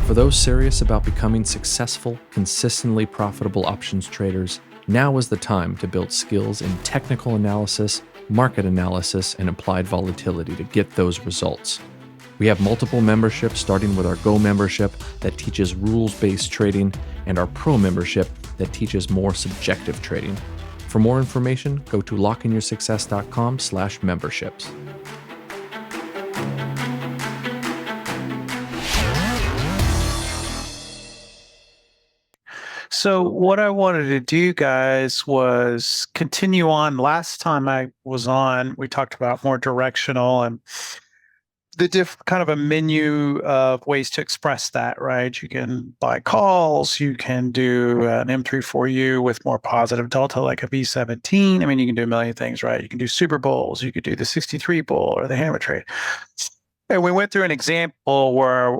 For those serious about becoming successful, consistently profitable options traders, now is the time to build skills in technical analysis, market analysis, and applied volatility to get those results. We have multiple memberships, starting with our Go membership that teaches rules-based trading and our Pro membership that teaches more subjective trading. For more information, go to lockeinyoursuccess.com/memberships. So what I wanted to do, guys, was continue on. Last time I was on, we talked about more directional and the kind of a menu of ways to express that, right? You can buy calls, you can do an M3 with more positive delta like a V17. I mean, you can do a million things, right? You can do Super Bowls, you could do the 63 bull or the hammer trade. And we went through an example where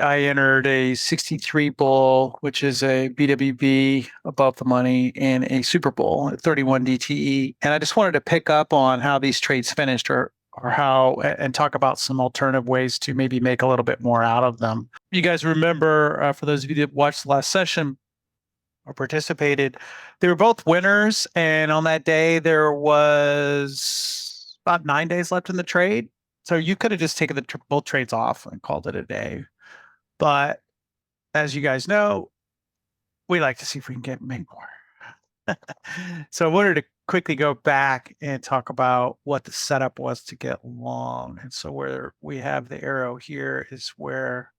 I entered a 63 bull, which is a BWB above the money, and a Super Bowl at 31 DTE. And I just wanted to pick up on how these trades finished or how, and talk about some alternative ways to maybe make a little bit more out of them. You guys remember, for those of you that watched the last session or participated, they were both winners. And on that day, there was about 9 days left in the trade. So you could have just taken both trades off and called it a day. But as you guys know, we like to see if we can make more. So I wanted to quickly go back and talk about what the setup was to get long. And so where we have the arrow here is where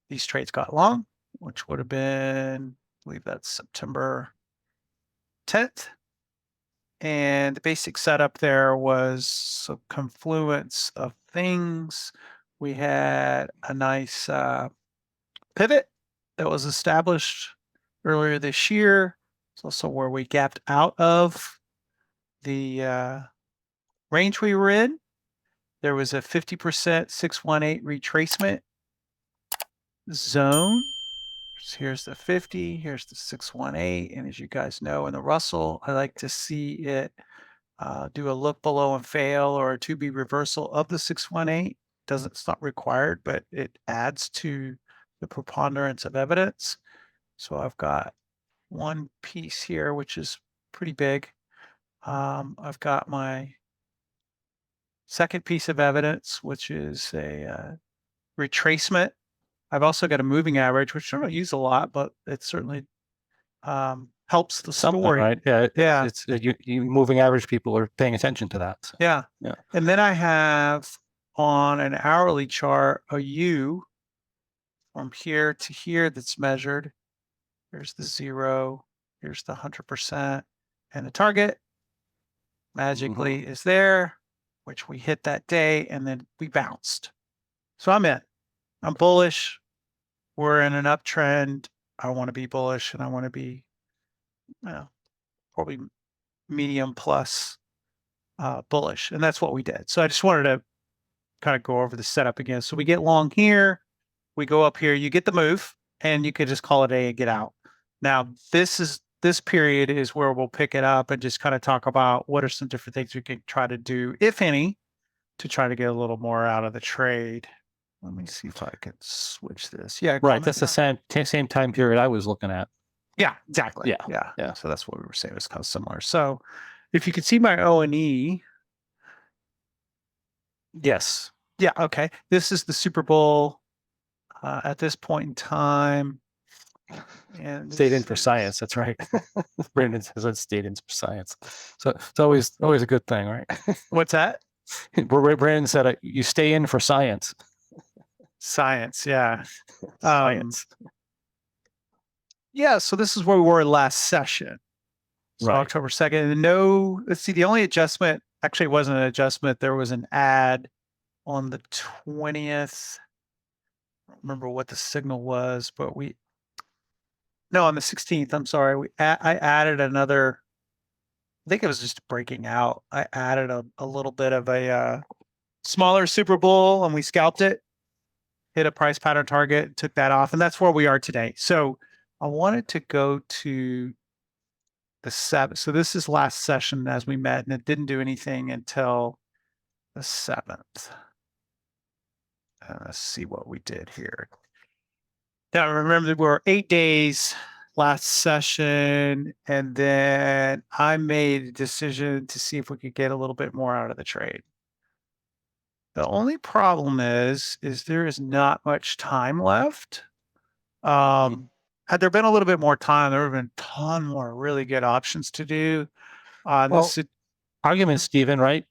these trades got long, which would have been, I believe that's September 10th. And the basic setup there was a confluence of things. We had a nice pivot that was established earlier this year. It's also where we gapped out of the range we were in. There was a 50% 618 retracement zone. So here's the 50, here's the 618. And as you guys know, in the Russell, I like to see it do a look below and fail or a 2B reversal of the 618. It's not required, but it adds to the preponderance of evidence. So I've got one piece here, which is pretty big. I've got my second piece of evidence, which is a retracement. I've also got a moving average, which I don't use a lot, but it certainly helps the story. Right? Yeah. Yeah. It's you moving average people are paying attention to that. So. Yeah. Yeah. And then I have on an hourly chart a U from here to here that's measured. Here's the 0. Here's the 100%. And the target magically is there, which we hit that day, and then we bounced. So I'm in. I'm bullish. We're in an uptrend. I want to be bullish, and I want to be, probably medium plus bullish. And that's what we did. So I just wanted to kind of go over the setup again. So we get long here. We go up here. You get the move, and you could just call it A and get out. Now, this period is where we'll pick it up and just kind of talk about what are some different things we can try to do, if any, to try to get a little more out of the trade. Let me see if I can switch this. Yeah, right. That's the same time period I was looking at. Yeah, exactly. Yeah. So that's what we were saying. It's kind of similar. So if you can see my O and E. Yes. Yeah. Okay. This is the Super Bowl at this point in time. And stayed in for science. That's right. Brandon says it stayed in for science. So it's always a good thing, right? What's that? Brandon said you stay in for science. Science, yeah. Science. Yeah, so this is where we were last session. So right. October 2nd. Let's see, the only adjustment, actually it wasn't an adjustment. There was an add on the 20th. I don't remember what the signal was, but on the 16th, I'm sorry. I added another, I think it was just breaking out. I added a little bit of a smaller Super Bowl and we scalped it, hit a price pattern target, took that off, and that's where we are today. So I wanted to go to the 7th. So this is last session as we met, and it didn't do anything until the 7th. Let's see what we did here. Now, remember, there were 8 days last session, and then I made a decision to see if we could get a little bit more out of the trade. The only problem is there is not much time left. Had there been a little bit more time, there would have been a ton more really good options to do. Well, argument, Stephen, right?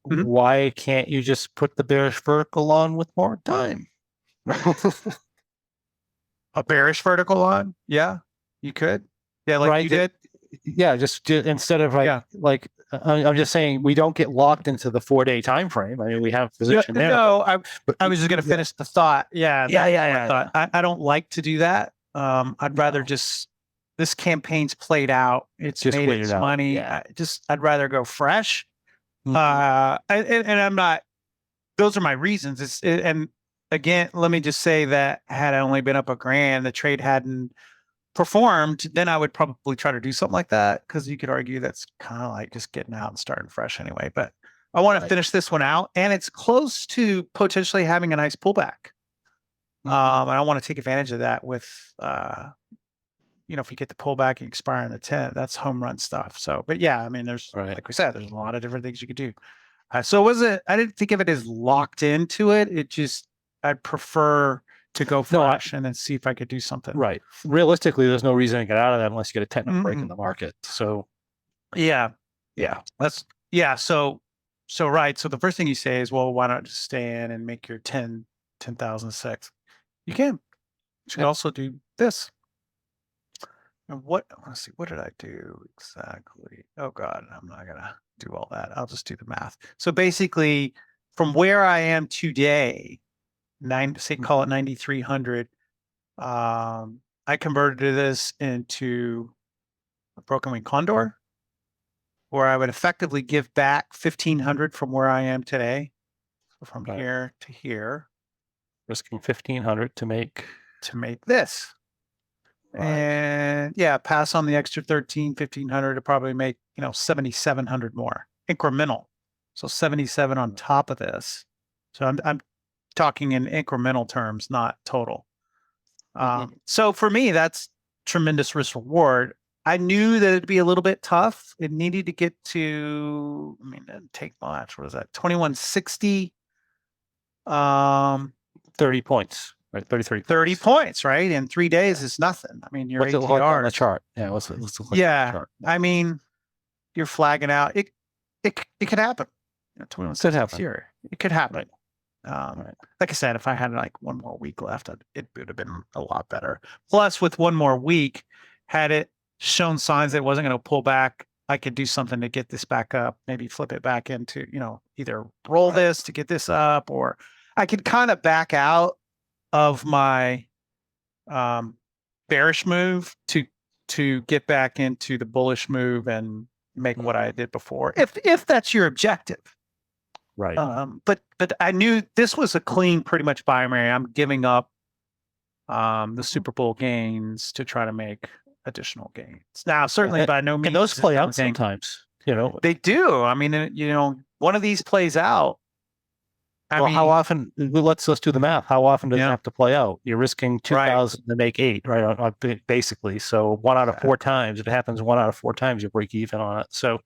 Mhm. Why can't you just put the bearish vertical on with more time? A bearish vertical on? Yeah, you could. Yeah, like Right, you did. Yeah, just instead of Yeah. I'm just saying we don't get locked into the 4-day time frame. I mean, we have position there. No, but I was just going to finish the thought. Yeah. Yeah. Thought. I don't like to do that. I'd rather just, this campaign's played out. It's Just made wait its it out. money. Yeah. I'd rather go fresh. Mhm. And I'm not, those are my reasons. And again, let me just say that had I only been up $1,000, the trade hadn't performed, then I would probably try to do something like that. Cause you could argue that's kind of like just getting out and starting fresh anyway, but I want to finish this one out, and it's close to potentially having a nice pullback. And I want to take advantage of that with, if you get the pullback and expire on the 10, that's home run stuff. So, but yeah, I mean, there's, like we said, there's a lot of different things you could do. So I didn't think of it as locked into it. It just, I'd prefer to go fresh and then see if I could do something. Right. Realistically, there's no reason to get out of that unless you get a technical break in the market. So, yeah. So right. So the first thing you say is, well, why not just stay in and make your 10,006? You can. You can also do this. And let's see, what did I do exactly? Oh God, I'm not gonna do all that. I'll just do the math. So basically, from where I am today, call it 9,300. I converted this into a broken wing condor, where I would effectively give back 1,500 from where I am today. So from here to here. Risking 1,500 to make this. And yeah, pass on the extra 1,500 to probably make, 7,700 more incremental. So 77 on top of this. So I'm talking in incremental terms, not total. So for me, that's tremendous risk reward. I knew that it'd be a little bit tough. It needed to get to, take much. What is that? 2160. 30 points, right? 33. 30 points, right? In 3 days is nothing. I mean, your what's it ATR look on the chart? Yeah, let's look at the chart. I mean, you're flagging out. It could happen. 2160 could happen. Here. It could happen. Like I said, if I had like one more week left, it would have been a lot better. Plus, with one more week, had it shown signs that it wasn't going to pull back, I could do something to get this back up, maybe flip it back into, either roll this to get this up, or I could kind of back out of my bearish move to get back into the bullish move and make what I did before, if that's your objective. Right. But I knew this was a clean, pretty much binary. I'm giving up the Super Bowl gains to try to make additional gains. Now, certainly by no means. And those play out sometimes, They do. I mean, one of these plays out. I mean, how often? Let's do the math. How often does it have to play out? You're risking 2,000 to make 8, right? Basically, so 1 out of 4 times. If it happens 1 out of 4 times, you break even on it. So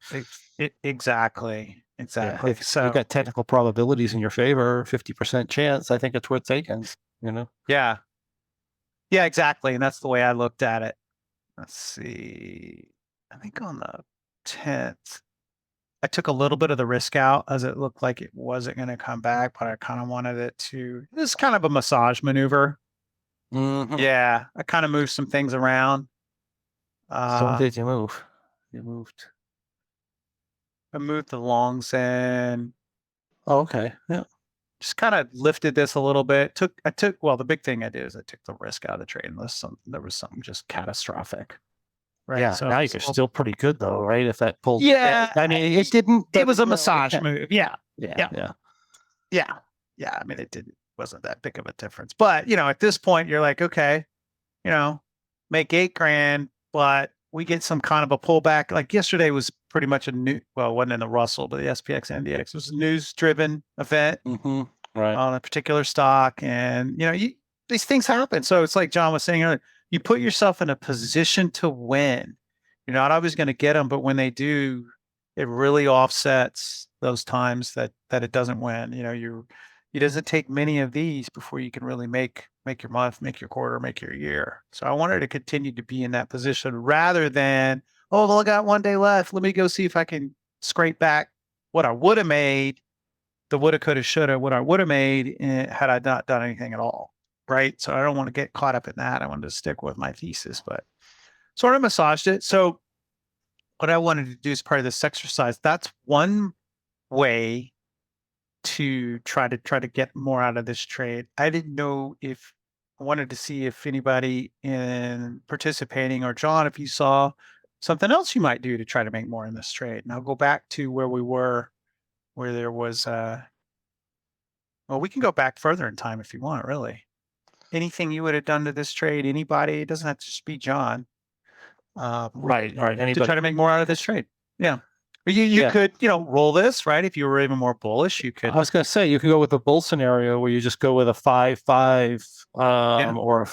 exactly. Yeah, if you've got technical probabilities in your favor, 50% chance, I think it's worth taking. Yeah, exactly, and that's the way I looked at it. Let's see. I think on the 10th. I took a little bit of the risk out as it looked like it wasn't going to come back, but I kind of wanted it to. This is kind of a massage maneuver. Yeah, I kind of moved some things around. So what did you move? You moved. I moved the longs in. Oh, okay. Yeah. Just kind of lifted this a little bit. Well, the big thing I did is I took the risk out of the trade unless there was something just catastrophic. Right. Yeah. So now you're still pretty good though, right? If that pulled. Yeah. I mean, it didn't. It was a massage move. Yeah. Yeah. I mean, wasn't that big of a difference. But at this point, you're like, okay, make $8,000, but we get some kind of a pullback. Like yesterday was pretty much it wasn't in the Russell, but the SPX NDX was a news-driven event right. on a particular stock, and these things happen. So it's like John was saying earlier, you put yourself in a position to win. You're not always going to get them, but when they do, it really offsets those times that it doesn't win. It doesn't take many of these before you can really make your month, make your quarter, make your year. So I wanted to continue to be in that position rather than, oh, well, I got 1 day left. Let me go see if I can scrape back what I would have made, the woulda, coulda, shoulda, what I would have made had I not done anything at all. Right. So I don't want to get caught up in that. I wanted to stick with my thesis, but sort of massaged it. So what I wanted to do as part of this exercise, that's one way to try to get more out of this trade. I didn't know if I wanted to see if anybody in participating, or John, if you saw something else you might do to try to make more in this trade. And I'll go back to where we were, where there was well, we can go back further in time if you want, really. Anything you would have done to this trade, anybody, it doesn't have to just be John. Right. Anybody to try to make more out of this trade. Yeah. You could, roll this, right? If you were even more bullish, you could. I was going to say, you could go with a bull scenario where you just go with a 5-5, or a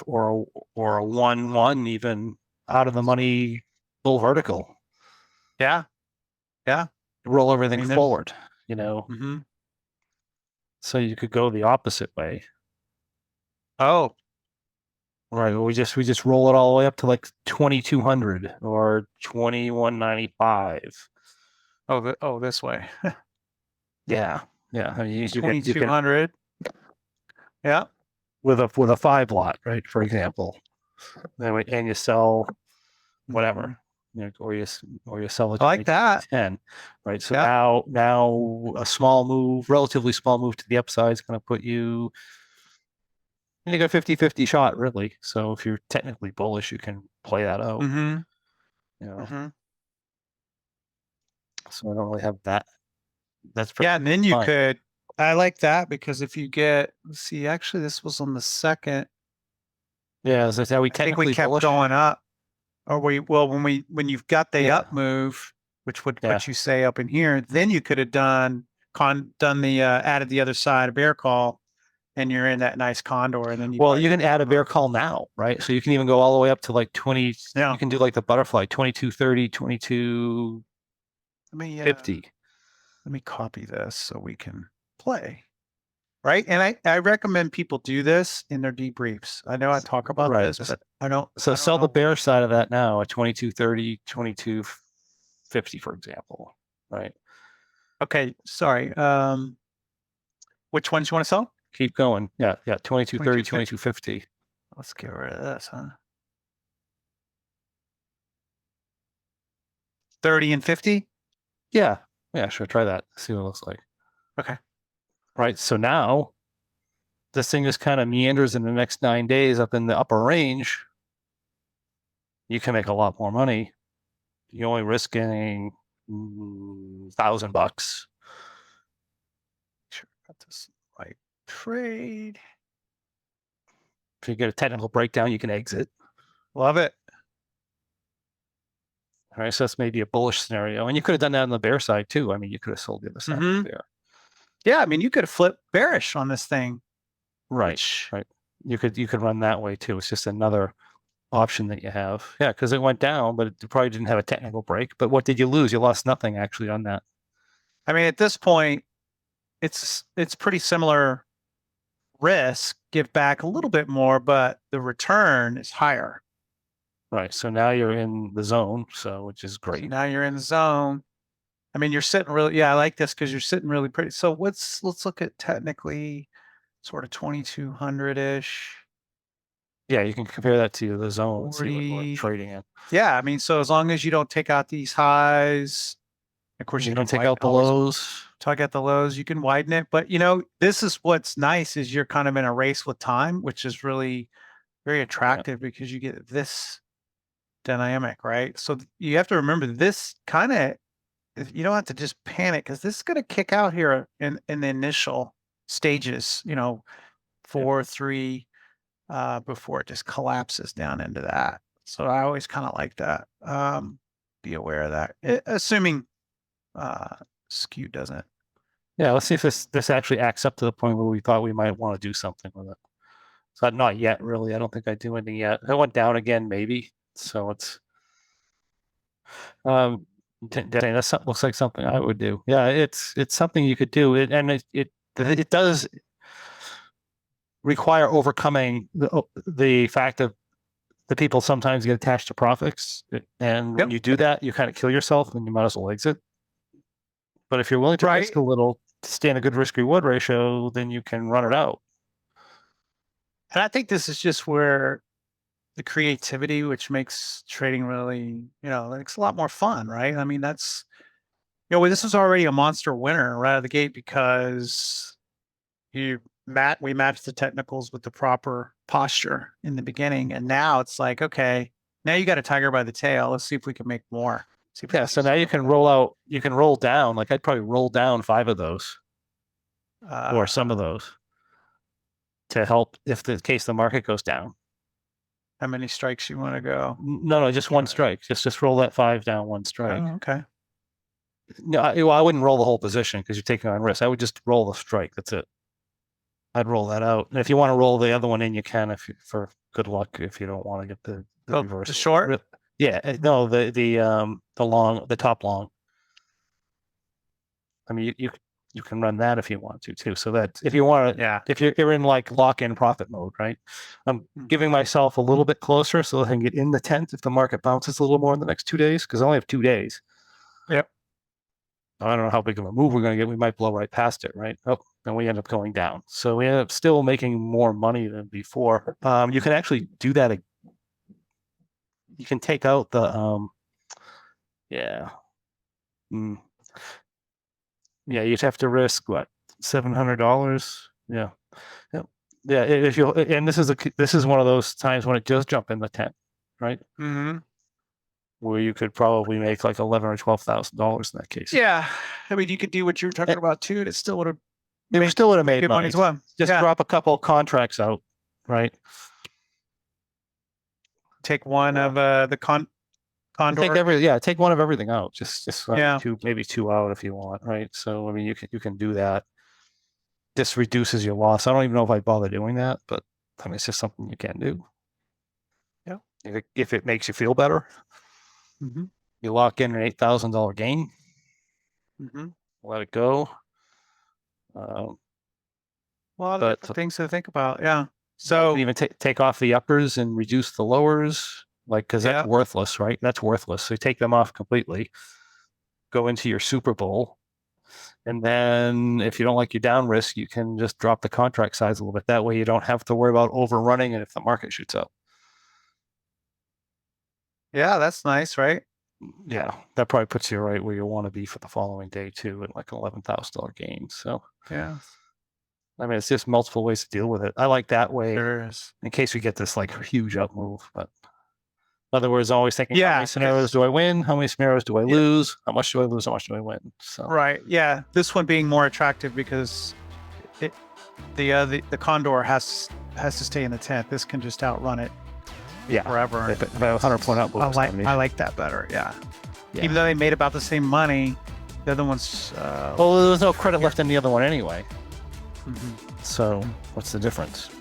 1-1, even out of the money bull vertical. Yeah. Yeah. Roll everything forward, Mm-hmm. So you could go the opposite way. Oh. Right. Well, we just roll it all the way up to like 2,200 or 2,195. This way. Yeah. I mean, 2,200. Yeah. With a 5 lot, right? For example, and you sell whatever, or you sell it. I like that. 10, right? So now a small move, relatively small move to the upside is going to put you. You got 50-50 shot, really. So if you're technically bullish, you can play that out. Mm-hmm. So I don't really have that. That's pretty and then you could. I like that because if you get, see, actually, this was on the second. Yeah, is that how we technically? I think we kept bullish? going up, or when you've got the up move, which would put you say up in here, then you could have done the added the other side a bear call. And you're in that nice condor, and then you can add a bear call now, right? So you can even go all the way up to like 20. Yeah. You can do like the butterfly, 2230, 2250. Let me copy this so we can play. Right, and I recommend people do this in their debriefs. I know I talk about this, but I don't. So sell the bear side of that now at 2230, 2250, for example. Right. Okay. Sorry. Which ones you want to sell? Keep going. Yeah. 2230, 2250. Let's get rid of this, huh? 30 and 50? Yeah, sure. Try that. See what it looks like. Okay. Right. So now this thing just kind of meanders in the next 9 days up in the upper range. You can make a lot more money. You're only risking $1,000. Sure, got this right trade. If you get a technical breakdown, you can exit. Love it. All right, so that's maybe a bullish scenario, and you could have done that on the bear side too. I mean, you could have sold the other side of the bear. Yeah, I mean, you could have flipped bearish on this thing. Right. You could run that way too. It's just another option that you have. Yeah, because it went down, but it probably didn't have a technical break. But what did you lose? You lost nothing actually on that. I mean, at this point, it's pretty similar risk. Give back a little bit more, but the return is higher. Right. So now you're in the zone, which is great. So now you're in the zone. I mean, you're sitting really. Yeah, I like this because you're sitting really pretty. So let's look at technically, sort of 2200-ish. Yeah, you can compare that to the zone and see what we're trading in. Yeah, I mean, so as long as you don't take out these highs, of course you don't take out the lows. Take out the lows, you can widen it. But this is what's nice is you're kind of in a race with time, which is really very attractive because you get this dynamic, right? So you have to remember this kind of. You don't have to just panic because this is going to kick out here in the initial stages. 4, 3. Before it just collapses down into that. So I always kind of like that. Be aware of that. Assuming skew doesn't. Yeah, let's see if this actually acts up to the point where we thought we might want to do something with it. So not yet, really. I don't think I do anything yet. It went down again, maybe. So it's that looks like something I would do. Yeah, it's something you could do. It does require overcoming the fact that the people sometimes get attached to profits, and when you do that, you kind of kill yourself, and you might as well exit. But if you're willing to risk a little to stay in a good risk-reward ratio, then you can run it out. And I think this is just where the creativity, which makes trading really, it's a lot more fun, right? I mean, that's, this was already a monster winner right out of the gate because we matched the technicals with the proper posture in the beginning. And now it's like, okay, now you got a tiger by the tail. Let's see if we can make more. Yeah, so now you can roll down. Like I'd probably roll down 5 of those or some of those to help if the case the market goes down. How many strikes you want to go? No, just one strike. Just roll that 5 down, one strike. Oh, okay. No, I wouldn't roll the whole position because you're taking on risk. I would just roll the strike. That's it. I'd roll that out. And if you want to roll the other one in, you can for good luck if you don't want to get the reverse. The short? Yeah, no, the long, the top long. I mean, you can run that if you want to too. So that if you want to, if you're in like lock-in profit mode, right? I'm giving myself a little bit closer so I can get in the tent if the market bounces a little more in the next 2 days because I only have 2 days. Yep. I don't know how big of a move we're going to get. We might blow right past it, right? Oh, and we end up going down. So we end up still making more money than before. You can actually do that. You can take out the you'd have to risk what, $700? Yeah. If you and this is one of those times when it does jump in the tent, right? Mm-hmm. Where you could probably make like $11,000 or $12,000 in that case. Yeah, I mean, you could do what you were talking about too, and it still would have. Made money as well. Just drop a couple of contracts out, right? Take one of the Condor. Take one of everything out. Just maybe 2 out if you want, right? So I mean, you can do that. This reduces your loss. I don't even know if I'd bother doing that, but I mean, it's just something you can do. Yeah, if it makes you feel better. Mm-hmm. You lock in an $8,000 gain. Mm-hmm. Let it go. Well, a lot of things to think about. Yeah. So you can even take off the uppers and reduce the lowers, like because that's worthless, right? That's worthless. So you take them off completely. Go into your Super Bowl, and then if you don't like your down risk, you can just drop the contract size a little bit. That way, you don't have to worry about overrunning it if the market shoots up. Yeah, that's nice, right? Yeah, that probably puts you right where you want to be for the following day too, at like an $11,000 gain. So yeah, I mean, it's just multiple ways to deal with it. I like that way there is. In case we get this like huge up move. But in other words, always thinking, how many scenarios do I win? How many scenarios do I lose? How much do I lose? How much do I win? So right, yeah, this one being more attractive because the Condor has to stay in the tent. This can just outrun it. Yeah, forever. About 100-point up. I like that better. Yeah. Even though they made about the same money, the other one's. Well, there was no credit left in the other one anyway. Mm-hmm. So what's the difference?